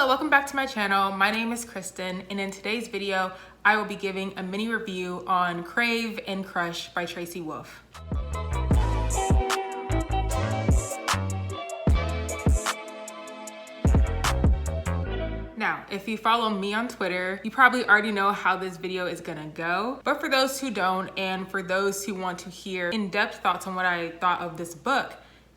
Hello, welcome back to my channel. My name is Kristen, and in today's video, I will be giving a mini review on Crave and Crush by Tracy Wolff. Now, if you follow me on Twitter, you probably already know how this video is gonna go. But for those who don't, and for those who want to hear in-depth thoughts on what I thought of this book,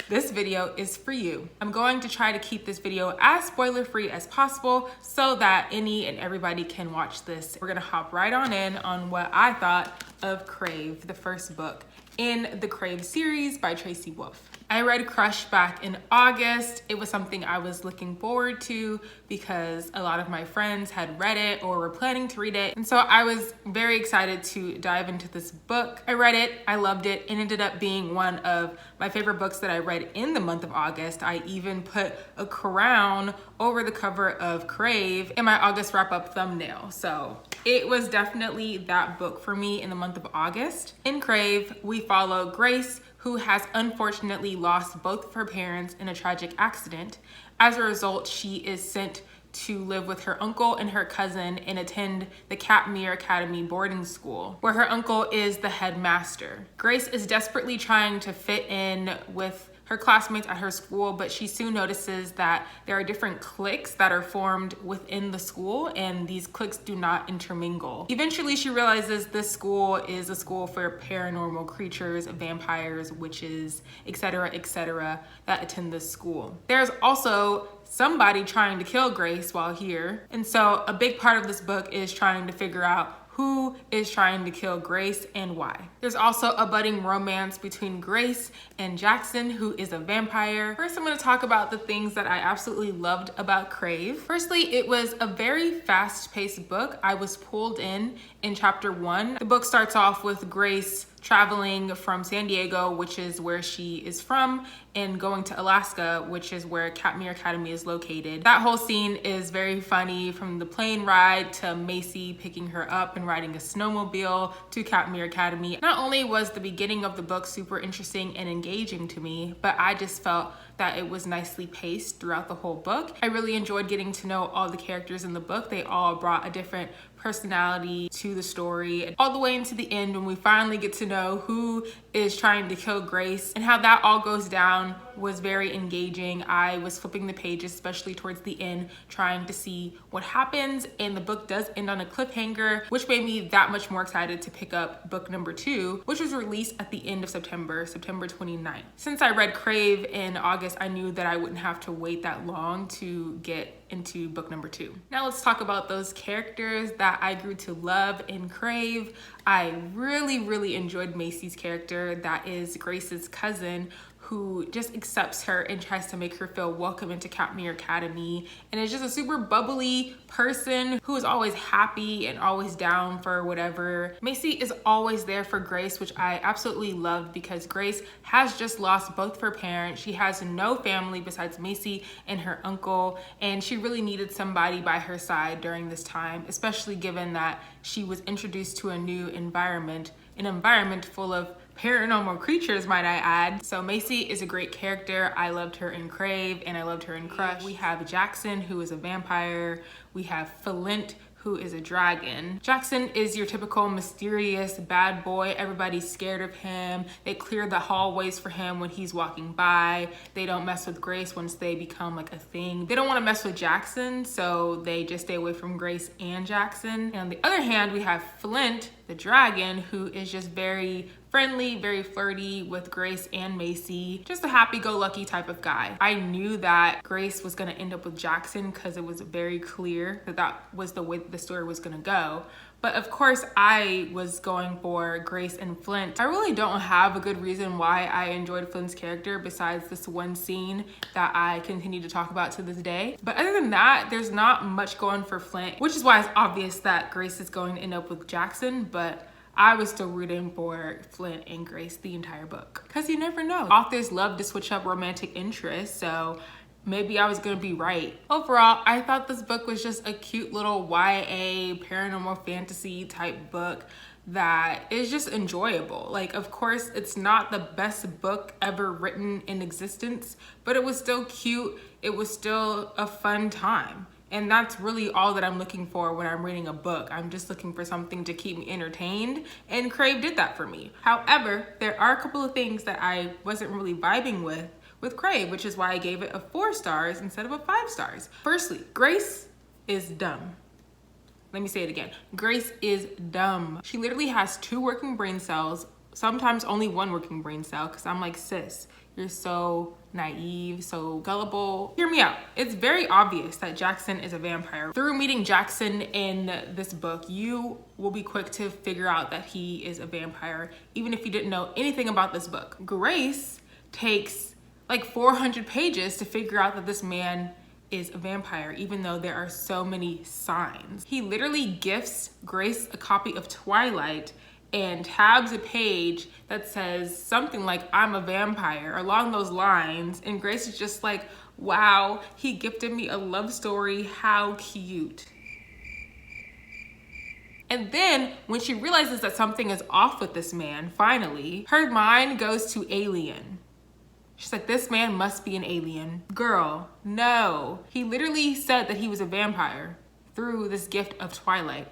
this video is for you. I'm going to try to keep this video as spoiler-free as possible so that any and everybody can watch this. We're gonna hop right on in on what I thought of Crave, the first book in the Crave series by Tracy Wolff. I read Crush back in August. It was something I was looking forward to because a lot of my friends had read it or were planning to read it. And so I was very excited to dive into this book. I read it, I loved it, and ended up being one of my favorite books that I read in the month of August. I even put a crown over the cover of Crave in my August wrap-up thumbnail. So it was definitely that book for me in the month of August. In Crave, we follow Grace, who has unfortunately lost both of her parents in a tragic accident. As a result, she is sent to live with her uncle and her cousin and attend the Katmere Academy boarding school, where her uncle is the headmaster. Grace is desperately trying to fit in with her classmates at her school, but she soon notices that there are different cliques that are formed within the school, and these cliques do not intermingle. Eventually, she realizes this school is a school for paranormal creatures, vampires, witches, etc., that attend this school. There's also somebody trying to kill Grace while here, and so a big part of this book is trying to figure out who is trying to kill Grace and why. There's also a budding romance between Grace and Jackson, who is a vampire. First, I'm going to talk about the things that I absolutely loved about Crave. Firstly, it was a very fast-paced book. I was pulled in chapter 1. The book starts off with Grace traveling from San Diego, which is where she is from, and going to Alaska, which is where Katmere Academy is located. That whole scene is very funny, from the plane ride to Macy picking her up and riding a snowmobile to Katmere Academy. Not only was the beginning of the book super interesting and engaging to me, but I just felt that it was nicely paced throughout the whole book. I really enjoyed getting to know all the characters in the book. They all brought a different personality to the story, all the way into the end when we finally get to know who is trying to kill Grace, and how that all goes down was very engaging. I was flipping the pages, especially towards the end, trying to see what happens, and the book does end on a cliffhanger, which made me that much more excited to pick up book number 2, which was released at the end of September 29th. Since I read Crave in August, I knew that I wouldn't have to wait that long to get into book number 2. Now let's talk about those characters that I grew to love in Crave. I really enjoyed Macy's character, that is Grace's cousin, who just accepts her and tries to make her feel welcome into Katmere Academy, and is just a super bubbly person who is always happy and always down for whatever. Macy is always there for Grace, which I absolutely loved, because Grace has just lost both of her parents. She has no family besides Macy and her uncle, and she really needed somebody by her side during this time, especially given that she was introduced to a new environment, an environment full of paranormal creatures, might I add. So Macy is a great character. I loved her in Crave, and I loved her in Crush. We have Jackson, who is a vampire. We have Flint, who is a dragon. Jackson is your typical mysterious bad boy. Everybody's scared of him. They clear the hallways for him when he's walking by. They don't mess with Grace once they become like a thing. They don't want to mess with Jackson, so they just stay away from Grace and Jackson. And on the other hand, we have Flint, the dragon, who is just very friendly, very flirty with Grace and Macy. Just a happy-go-lucky type of guy. I knew that Grace was gonna end up with Jackson because it was very clear that that was the way the story was gonna go. But of course, I was going for Grace and Flint. I really don't have a good reason why I enjoyed Flint's character besides this one scene that I continue to talk about to this day. But other than that, there's not much going for Flint, which is why it's obvious that Grace is going to end up with Jackson, but I was still rooting for Flint and Grace the entire book, because you never know. Authors love to switch up romantic interests, so maybe I was gonna be right. Overall, I thought this book was just a cute little YA paranormal fantasy type book that is just enjoyable. Like, of course, it's not the best book ever written in existence, but it was still cute. It was still a fun time. And that's really all that I'm looking for when I'm reading a book. I'm just looking for something to keep me entertained, and Crave did that for me. However, there are a couple of things that I wasn't really vibing with Crave, which is why I gave it a 4 stars instead of a 5 stars. Firstly, Grace is dumb. Let me say it again. Grace is dumb. She literally has 2 working brain cells, sometimes only 1 working brain cell, because I'm like, sis, you're so naive, so gullible. Hear me out. It's very obvious that Jackson is a vampire. Through meeting Jackson in this book, you will be quick to figure out that he is a vampire, even if you didn't know anything about this book. Grace takes like 400 pages to figure out that this man is a vampire, even though there are so many signs. He literally gifts Grace a copy of Twilight and tabs a page that says something like, I'm a vampire, along those lines. And Grace is just like, wow, he gifted me a love story, how cute. And then when she realizes that something is off with this man, finally, her mind goes to alien. She's like, this man must be an alien. Girl, no. He literally said that he was a vampire through this gift of Twilight.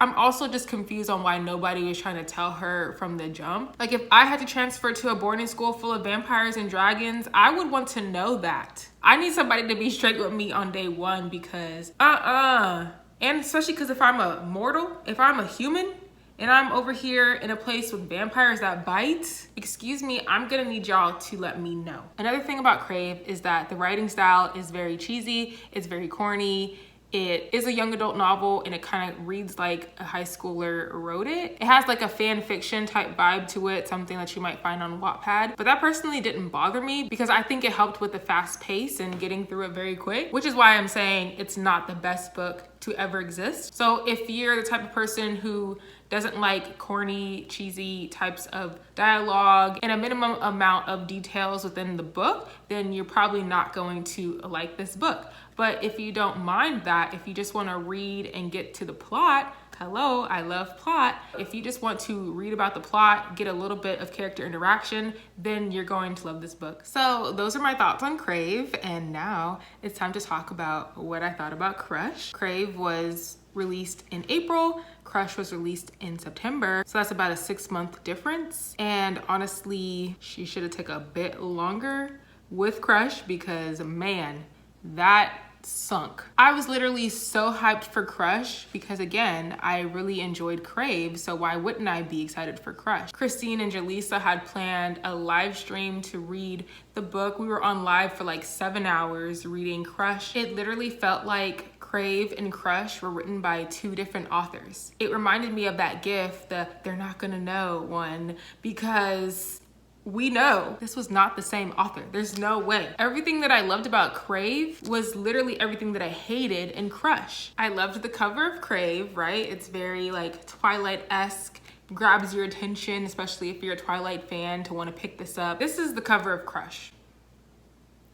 I'm also just confused on why nobody was trying to tell her from the jump. Like, if I had to transfer to a boarding school full of vampires and dragons, I would want to know that. I need somebody to be straight with me on day 1 because and especially because if I'm a mortal, if I'm a human, and I'm over here in a place with vampires that bite, excuse me, I'm gonna need y'all to let me know. Another thing about Crave is that the writing style is very cheesy, it's very corny. It is a young adult novel and it kind of reads like a high schooler wrote it. It has like a fan fiction type vibe to it, something that you might find on Wattpad. But that personally didn't bother me because I think it helped with the fast pace and getting through it very quick, which is why I'm saying it's not the best book to ever exist. So if you're the type of person who doesn't like corny, cheesy types of dialogue and a minimum amount of details within the book, then you're probably not going to like this book. But if you don't mind that, if you just want to read and get to the plot, hello, I love plot. If you just want to read about the plot, get a little bit of character interaction, then you're going to love this book. So those are my thoughts on Crave. And now it's time to talk about what I thought about Crush. Crave was released in April. Crush was released in September. So that's about a 6-month difference. And honestly, she should have taken a bit longer with Crush because man, that sunk. I was literally so hyped for Crush because again, I really enjoyed Crave, so why wouldn't I be excited for Crush? Christine and Jaleesa had planned a live stream to read the book. We were on live for like 7 hours reading Crush. It literally felt like Crave and Crush were written by 2 different authors. It reminded me of that gif, the they're not gonna know one, because we know this was not the same author. There's no way. Everything that I loved about Crave was literally everything that I hated in Crush. I loved the cover of Crave, right? It's very like Twilight-esque, grabs your attention, especially if you're a Twilight fan to want to pick this up. This is the cover of Crush.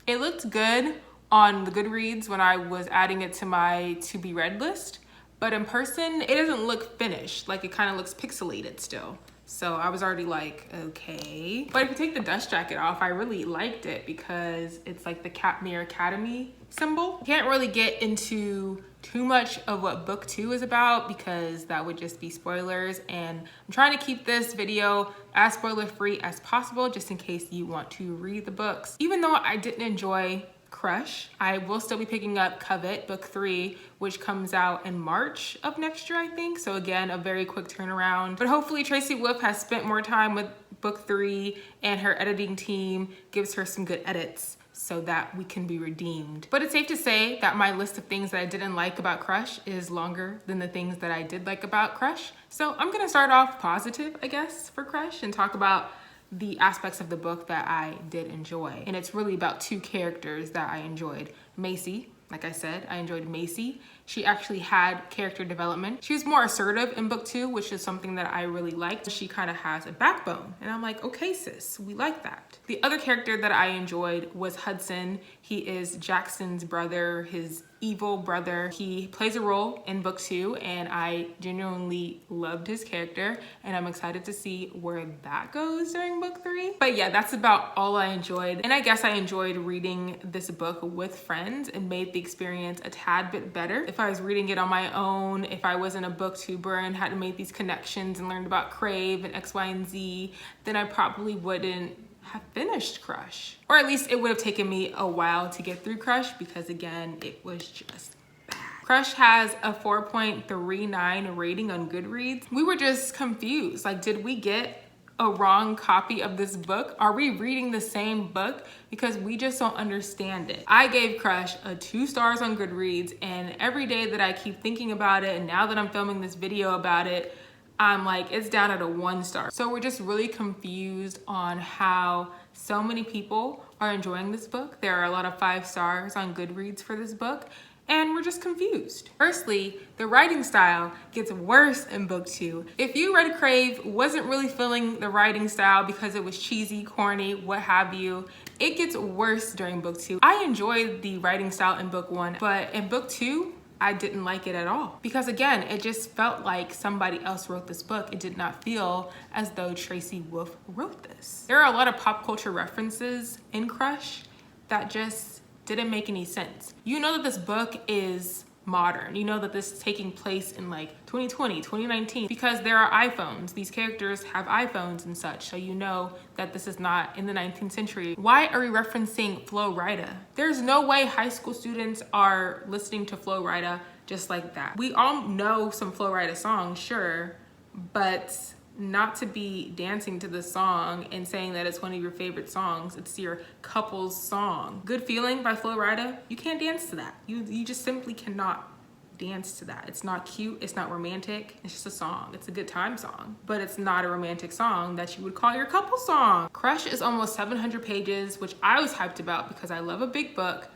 It looked good on the Goodreads when I was adding it to my to be read list, but in person, it doesn't look finished. Like it kind of looks pixelated still. So I was already like, okay. But if you take the dust jacket off, I really liked it because it's like the Katmere Academy symbol. Can't really get into too much of what book 2 is about because that would just be spoilers. And I'm trying to keep this video as spoiler free as possible just in case you want to read the books. Even though I didn't enjoy Crush, I will still be picking up Covet book 3, which comes out in March of next year, I think. So again, a very quick turnaround. But hopefully Tracy Wolff has spent more time with book 3 and her editing team gives her some good edits so that we can be redeemed. But it's safe to say that my list of things that I didn't like about Crush is longer than the things that I did like about Crush. So I'm gonna start off positive, I guess, for Crush and talk about the aspects of the book that I did enjoy. And it's really about 2 characters that I enjoyed. Macy, like I said, I enjoyed Macy. She actually had character development. She was more assertive in book 2, which is something that I really liked. She kind of has a backbone. And I'm like, okay, sis, we like that. The other character that I enjoyed was Hudson. He is Jackson's brother, his evil brother. He plays a role in book 2 and I genuinely loved his character and I'm excited to see where that goes during book 3. But yeah, that's about all I enjoyed. And I guess I enjoyed reading this book with friends and made the experience a tad bit better. If I was reading it on my own, if I wasn't a booktuber and hadn't made these connections and learned about Crave and X, Y, and Z, then I probably wouldn't have finished Crush. Or at least it would have taken me a while to get through Crush because again, it was just bad. Crush has a 4.39 rating on Goodreads. We were just confused. Like, did we get a wrong copy of this book? Are we reading the same book? Because we just don't understand it. I gave Crush a 2 stars on Goodreads, and every day that I keep thinking about it, and now that I'm filming this video about it, I'm like, it's down at a 1 star. So we're just really confused on how so many people are enjoying this book. There are a lot of 5 stars on Goodreads for this book, and we're just confused. Firstly, the writing style gets worse in book 2. If you read Crave, wasn't really feeling the writing style because it was cheesy, corny, what have you, it gets worse during book 2. I enjoyed the writing style in book 1, but in book 2, I didn't like it at all. Because again, it just felt like somebody else wrote this book. It did not feel as though Tracy Wolff wrote this. There are a lot of pop culture references in Crush that just didn't make any sense. You know that this book is modern. You know that this is taking place in like 2020, 2019, because there are iPhones. These characters have iPhones and such, so you know that this is not in the 19th century. Why are we referencing Flo Rida? There's no way high school students are listening to Flo Rida just like that. We all know some Flo Rida songs, sure, but not to be dancing to the song and saying that it's one of your favorite songs. It's your couple's song. Good Feeling by Flo Rida, you can't dance to that. You just simply cannot dance to that. It's not cute, it's not romantic, it's just a song. It's a good time song, but it's not a romantic song that you would call your couple song. Crush is almost 700 pages, which I was hyped about because I love a big book,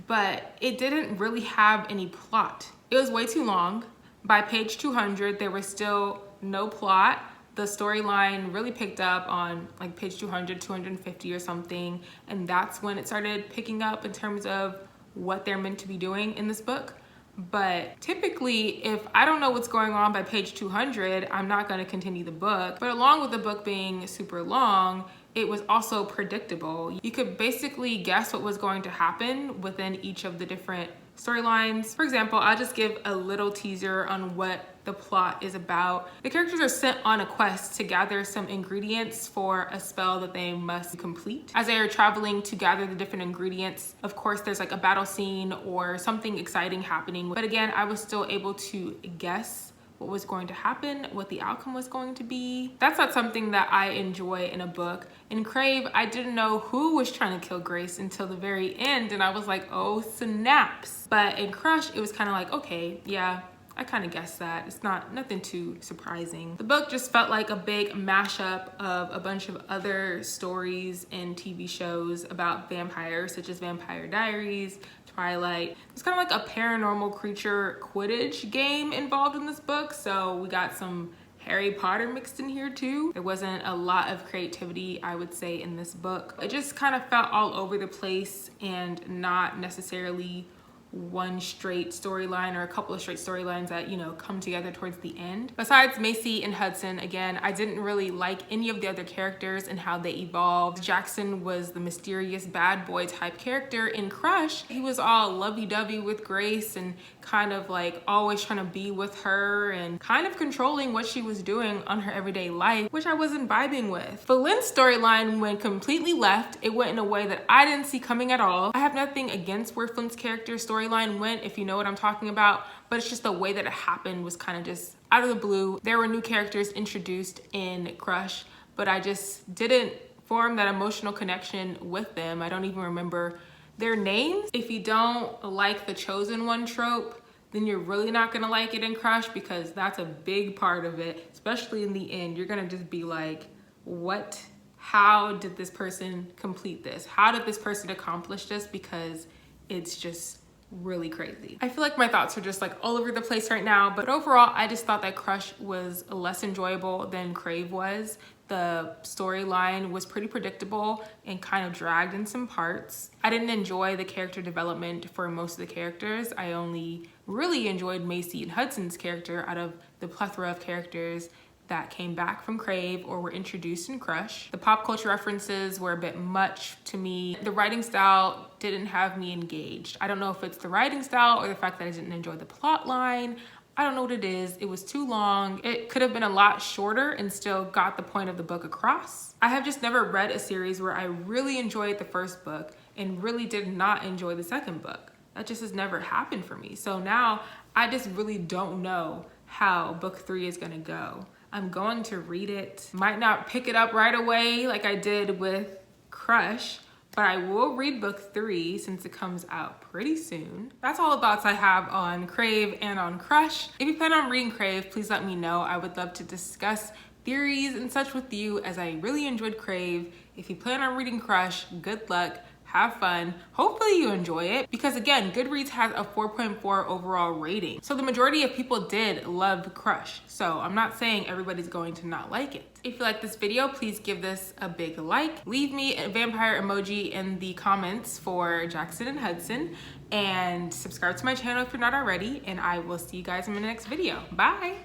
but it didn't really have any plot. It was way too long. By page 200, there was still no plot. The storyline really picked up on like page 200, 250 or something. And that's when it started picking up in terms of what they're meant to be doing in this book. But typically, if I don't know what's going on by page 200, I'm not going to continue the book. But along with the book being super long, it was also predictable. You could basically guess what was going to happen within each of the different storylines. For example, I'll just give a little teaser on what the plot is about. The characters are sent on a quest to gather some ingredients for a spell that they must complete. As they are traveling to gather the different ingredients, of course, there's like a battle scene or something exciting happening. But again, I was still able to guess what was going to happen, what the outcome was going to be. That's not something that I enjoy in a book. In Crave, I didn't know who was trying to kill Grace until the very end, and I was like, oh snaps. But in Crush, it was kind of like, okay, yeah, I kind of guessed that. It's nothing too surprising. The book just felt like a big mashup of a bunch of other stories and TV shows about vampires, such as Vampire Diaries, Twilight. It's kind of like a paranormal creature Quidditch game involved in this book. So we got some Harry Potter mixed in here too. There wasn't a lot of creativity, I would say, in this book. It just kind of felt all over the place and not necessarily one straight storyline or a couple of straight storylines that, you know, come together towards the end. Besides Macy and Hudson, again, I didn't really like any of the other characters and how they evolved. Jackson was the mysterious bad boy type character in Crush. He was all lovey-dovey with Grace and kind of like always trying to be with her and kind of controlling what she was doing on her everyday life, which I wasn't vibing with. Flynn's storyline went completely left. It went in a way that I didn't see coming at all. I have nothing against where Flynn's character's storyline went, if you know what I'm talking about, but it's just the way that it happened was kind of just out of the blue. There were new characters introduced in Crush, but I just didn't form that emotional connection with them. I don't even remember their names. If you don't like the chosen one trope, then you're really not gonna like it in Crush, because that's a big part of it, especially in the end. You're gonna just be like, what? How did this person complete this? How did this person accomplish this? Because it's just really crazy. I feel like my thoughts are just like all over the place right now, but overall, I just thought that Crush was less enjoyable than Crave was. The storyline was pretty predictable and kind of dragged in some parts. I didn't enjoy the character development for most of the characters. I only really enjoyed Macy and Hudson's character out of the plethora of characters that came back from Crave or were introduced in Crush. The pop culture references were a bit much to me. The writing style didn't have me engaged. I don't know if it's the writing style or the fact that I didn't enjoy the plot line. I don't know what it is. It was too long. It could have been a lot shorter and still got the point of the book across. I have just never read a series where I really enjoyed the first book and really did not enjoy the second book. That just has never happened for me. So now I just really don't know how book 3 is gonna go. I'm going to read it. Might not pick it up right away like I did with Crush, but I will read book 3 since it comes out pretty soon. That's all the thoughts I have on Crave and on Crush. If you plan on reading Crave, please let me know. I would love to discuss theories and such with you, as I really enjoyed Crave. If you plan on reading Crush, good luck. Have fun. Hopefully you enjoy it, because again, Goodreads has a 4.4 overall rating. So the majority of people did love Crush. So I'm not saying everybody's going to not like it. If you like this video, please give this a big like. Leave me a vampire emoji in the comments for Jackson and Hudson, and subscribe to my channel if you're not already, and I will see you guys in my next video. Bye.